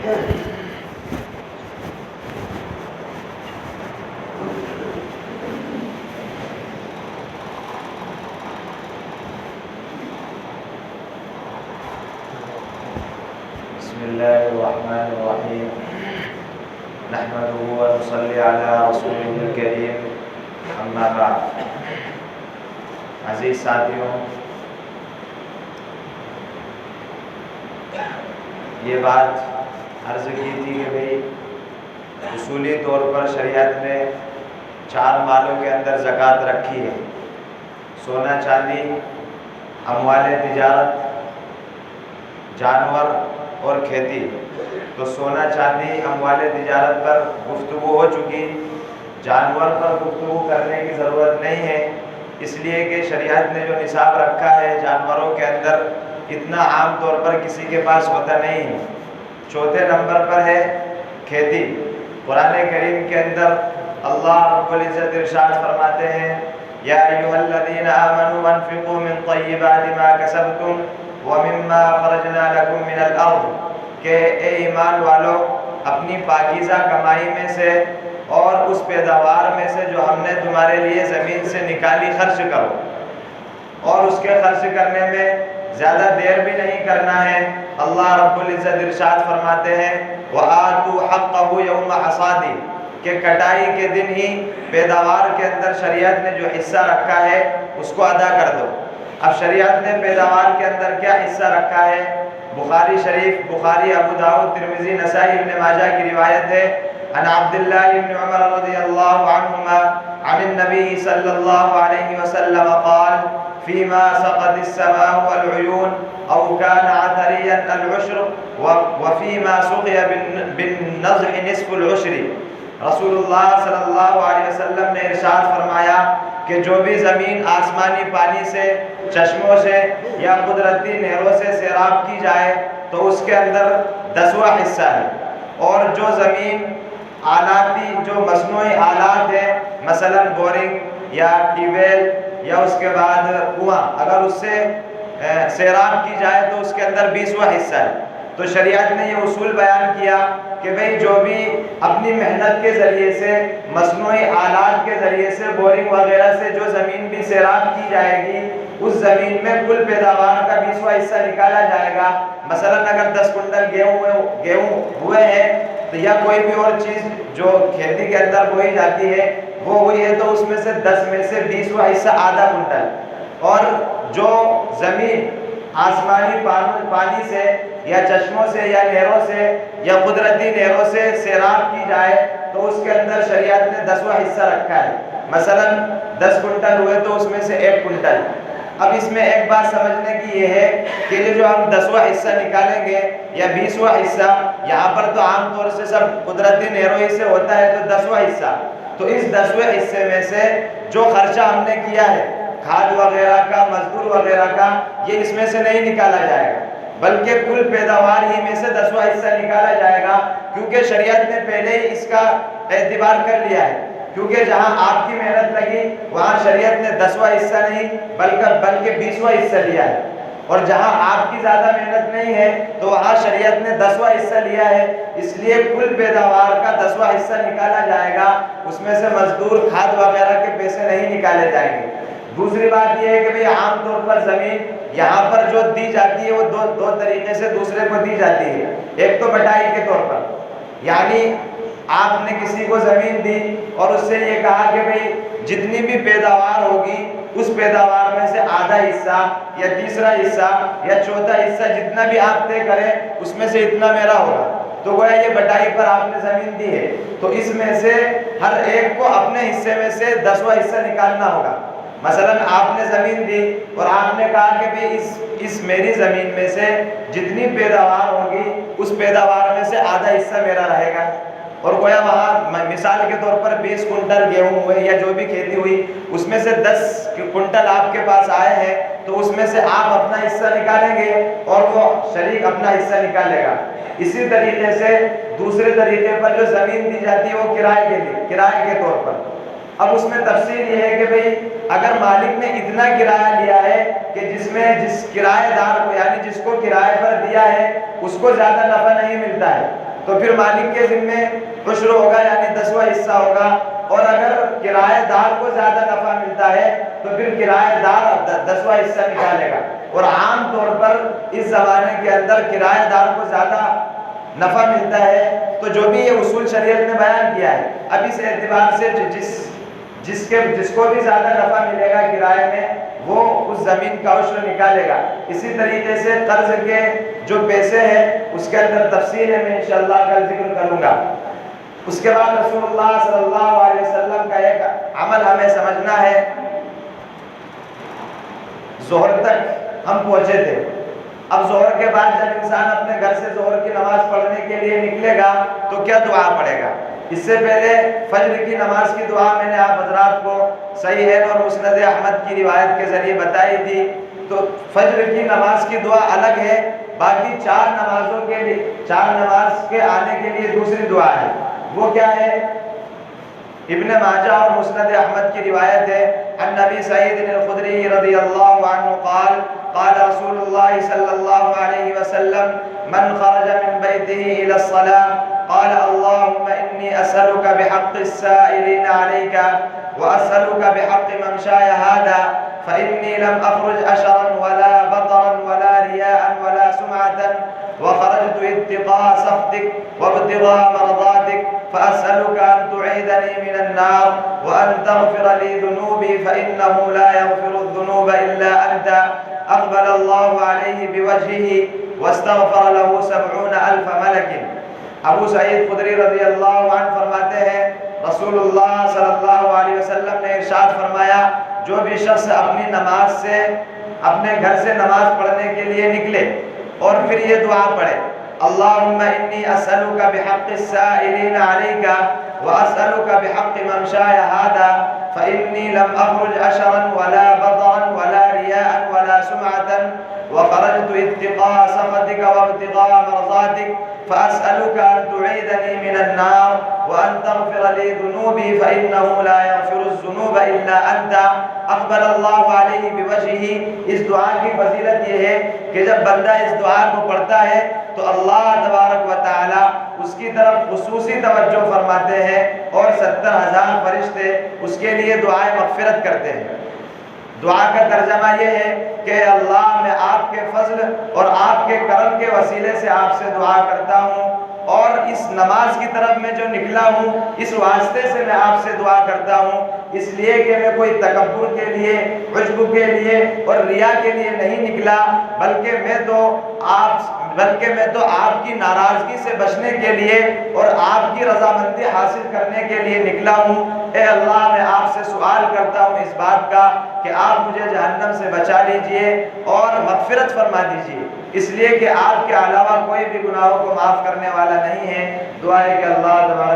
بسم اللہ الرحمن الرحیم نحمده ونصلی علی رسوله الکریم اما بعد۔ عزیز ساتھیوں، یہ بات عرض کی تھی کہ بھئی اصولی طور پر شریعت نے 4 مالوں کے اندر زکوٰۃ رکھی ہے: سونا چاندی، اموال تجارت، جانور اور کھیتی۔ تو سونا چاندی، اموال تجارت پر گفتگو ہو چکی، جانور پر گفتگو کرنے کی ضرورت نہیں ہے، اس لیے کہ شریعت نے جو نصاب رکھا ہے جانوروں کے اندر اتنا عام طور پر کسی کے پاس ہوتا نہیں ہے۔ چوتھے نمبر پر ہے کھیتی۔ قرآن کریم کے اندر اللہ رب العزت ارشاد فرماتے ہیں: یا ایھا الذین آمنوا انفقوا من طیبات ما کسبتم ومما اخرجنا لکم من الارض، کہ اے ایمان والو اپنی پاکیزہ کمائی میں سے اور اس پیداوار میں سے جو ہم نے تمہارے لیے زمین سے نکالی خرچ کرو، اور اس کے خرچ کرنے میں زیادہ دیر بھی نہیں کرنا ہے۔ اللہ رب العزت ارشاد فرماتے ہیں: وَآتُوا حَقَّهُ يَوْمَ حَصَادِهِ، کہ کٹائی کے دن ہی پیداوار کے اندر شریعت نے جو حصہ رکھا ہے اس کو ادا کر دو۔ اب شریعت نے پیداوار کے اندر کیا حصہ رکھا ہے؟ بخاری شریف، بخاری، ابو داؤد، ترمذی، نسائی، ابن ماجہ کی روایت ہے: عن عبداللہ بن عمر رضی اللہ عنہما عن النبی صلی اللہ علیہ وسلم قال: فیما سقت السماء والعیون او کان عثریا العشر وفیما سقی بالنضح نصف العشر۔ رسول اللہ صلی اللہ علیہ وسلم نے ارشاد فرمایا کہ جو بھی زمین آسمانی پانی سے، چشموں سے یا قدرتی نہروں سے سیراب کی جائے تو اس کے اندر 10واں حصہ ہے، اور جو زمین آلاتی، جو مصنوعی آلات ہیں، مثلا بورنگ یا ٹیوب ویل یا اس کے بعد کنواں، اگر اس سے سیراب کی جائے تو اس کے اندر 20واں حصہ ہے۔ تو شریعت نے یہ اصول بیان کیا کہ بھئی جو بھی اپنی محنت کے ذریعے سے، مصنوعی آلات کے ذریعے سے، بورنگ وغیرہ سے جو زمین بھی سیراب کی جائے گی، اس زمین میں کل پیداوار کا 20واں حصہ نکالا جائے گا۔ مثلا اگر 10 کنٹل گیہوں ہوئے ہیں تو یا کوئی بھی اور چیز جو کھیتی کے اندر بوئی جاتی ہے وہ ہوئی ہے، تو اس میں سے 10 میں سے 20واں حصہ آدھا کنٹل۔ اور جو زمین آسمانی پانی سے یا چشموں سے یا نہروں سے یا قدرتی نہروں سے سیراب کی جائے تو اس کے اندر شریعت نے 10واں حصہ رکھا ہے۔ مثلا 10 کنٹل ہوئے تو اس میں سے 1 کنٹل۔ اب اس میں ایک بات سمجھنے کی یہ ہے کہ یہ جو ہم 10واں حصہ نکالیں گے یا 20واں حصہ، یہاں پر تو عام طور سے سب قدرتی نہروں ہی سے ہوتا ہے، تو 10واں حصہ، تو اس 10ویں حصے میں سے جو خرچہ ہم نے کیا ہے کھاد وغیرہ کا، مزدور وغیرہ کا، یہ اس میں سے نہیں نکالا جائے گا، بلکہ کل پیداوار ہی میں سے 10واں حصہ نکالا جائے گا، کیونکہ شریعت نے پہلے ہی اس کا اعتبار کر لیا ہے۔ کیونکہ جہاں آپ کی محنت لگی وہاں شریعت نے 10واں حصہ نہیں بلکہ 20واں حصہ لیا ہے، اور جہاں آپ کی زیادہ محنت نہیں ہے تو وہاں شریعت نے 10واں حصہ لیا ہے، اس لیے کل پیداوار کا 10واں حصہ نکالا جائے گا، اس میں سے مزدور، کھاد وغیرہ کے پیسے نہیں نکالے جائیں گے۔ دوسری بات یہ ہے کہ بھئی عام طور پر زمین یہاں پر جو دی جاتی ہے وہ دو طریقے سے دوسرے کو دی جاتی ہے۔ ایک تو بٹائی کے طور پر، یعنی آپ نے کسی کو زمین دی اور اس سے یہ کہا کہ بھئی جتنی بھی پیداوار ہوگی اس پیداوار میں سے آدھا حصہ یا تیسرا حصہ یا چوتھا حصہ جتنا بھی آپ طے کریں اس میں سے اتنا میرا ہوگا، تو گویا یہ بٹائی پر آپ نے زمین دی ہے، تو اس میں سے ہر ایک کو اپنے حصے میں سے 10واں حصہ نکالنا ہوگا۔ مثلا آپ نے زمین دی اور آپ نے کہا کہ بھئی اس میری زمین میں سے جتنی پیداوار ہوگی اس پیداوار میں سے آدھا حصہ میرا رہے گا، اور گویا وہاں مثال کے طور پر 20 کنٹل گیہوں ہوئے یا جو بھی کھیتی ہوئی، اس میں سے 10 کنٹل آپ کے پاس آئے ہیں، تو اس میں سے آپ اپنا حصہ نکالیں گے اور وہ شریک اپنا حصہ نکالے گا۔ اسی طریقے سے دوسرے طریقے پر جو زمین دی جاتی ہے وہ کرائے کے طور پر۔ اب اس میں تفصیل یہ ہے کہ بھئی اگر مالک نے اتنا کرایہ لیا ہے کہ جس کرایہ دار کو، یعنی جس کو کرائے پر دیا ہے، اس کو زیادہ نفع نہیں ملتا ہے، تو پھر مالک کے ذمے عشر ہوگا، یعنی 10واں حصہ ہوگا۔ اور اگر کرایہ دار کو زیادہ نفع ملتا ہے تو پھر کرایہ دار 10واں حصہ نکالے گا۔ اور عام طور پر اس زمانے کے اندر کرایہ دار کو زیادہ نفع ملتا ہے، تو جو بھی یہ اصول شریعت نے بیان کیا ہے، اب اس اعتبار سے جس کو بھی زیادہ نفع ملے گا کرائے میں، وہ اس زمین کا عشر نکالے گا۔ اسی طریقے سے قرض کے جو پیسے ہیں اس کے اندر تفصیل ہے، میں انشاءاللہ کل ذکر کروں گا۔ اس کے بعد رسول اللہ صلی اللہ علیہ وسلم کا ایک عمل ہمیں سمجھنا ہے۔ ظہر تک ہم پہنچے تھے، اب ظہر کے بعد جب انسان اپنے گھر سے ظہر کی نماز پڑھنے کے لیے نکلے گا تو کیا دعا پڑھے گا؟ اس سے پہلے فجر کی نماز کی دعا میں نے آپ حضرات کو صحیح اور مسند احمد کی روایت کے ذریعے بتائی تھی۔ تو فجر کی نماز کی دعا الگ ہے، باقی چار نماز کے آنے کے لیے دوسری دعا ہے، وہ کیا ہے؟ ابن ماجہ اور مسند احمد کی روایت ہے، عن نبی سعید الخدری رضی اللہ عنہ قال قال رسول اللہ صلی اللہ علیہ وسلم من خرج من بیته الى الصلاة قال اللهم انی اسألک بحق السائلین علیک واسألک بحق ممشای هذا فإنی لم اخرج اشرا ولا بطرا ولا رياء ولا سمعة وخرجت اتقاء سخطك وابتغاء مرضاتك فأسألك أن تعيدني من النار وأن تغفر لي ذنوبي فإنه لا يغفر الذنوب إلا أنت أقبل الله عليه بوجهه واستغفر له 70,000 ملك۔ ابو سعید خدری رضی اللہ عنہ فرماتے ہیں رسول اللہ صلی اللہ علیہ وسلم نے ارشاد فرمایا، جو بھی شخص اپنے گھر سے نماز پڑھنے کے لیے نکلے اور پھر یہ دعا پڑھے، اللہم انی اسألک بحق السائلین علیک واسألک بحق ممشای هذا فإنی لم اخرج اشرا ولا بطرا ولا رياء ولا سمعة وخرجت اتقاء سخطك وابتغاء مرضاتك فأسألك أن تعيدني من النار وأن تغفر لي ذنوبي فإنه لا يغفر الذنوب إلا أنت اقبل اللہ علیہ بوجہہ۔ اس دعا کی فضیلت یہ ہے کہ جب بندہ اس دعا کو پڑھتا ہے تو اللہ تبارک و تعالی اس کی طرف خصوصی توجہ فرماتے ہیں اور 70,000 فرشتے اس کے لیے دعائے مغفرت کرتے ہیں۔ دعا کا ترجمہ یہ ہے کہ اللہ میں آپ کے فضل اور آپ کے کرم کے وسیلے سے آپ سے دعا کرتا ہوں، اور اس نماز کی طرف میں جو نکلا ہوں اس واسطے سے میں آپ سے دعا کرتا ہوں، اس لیے کہ میں کوئی تکبر کے لیے، عجب کے لیے اور ریا کے لیے نہیں نکلا، بلکہ میں تو آپ کی ناراضگی سے بچنے کے لیے اور آپ کی رضامندی حاصل کرنے کے لیے نکلا ہوں۔ اے اللہ، میں آپ سے سوال کرتا ہوں اس بات کا کہ آپ مجھے جہنم سے بچا لیجئے اور مغفرت فرما دیجئے، اس لیے کہ آپ کے علاوہ کوئی بھی گناہوں کو معاف کرنے والا نہیں ہے۔ دعا ہے کہ اللہ تبارک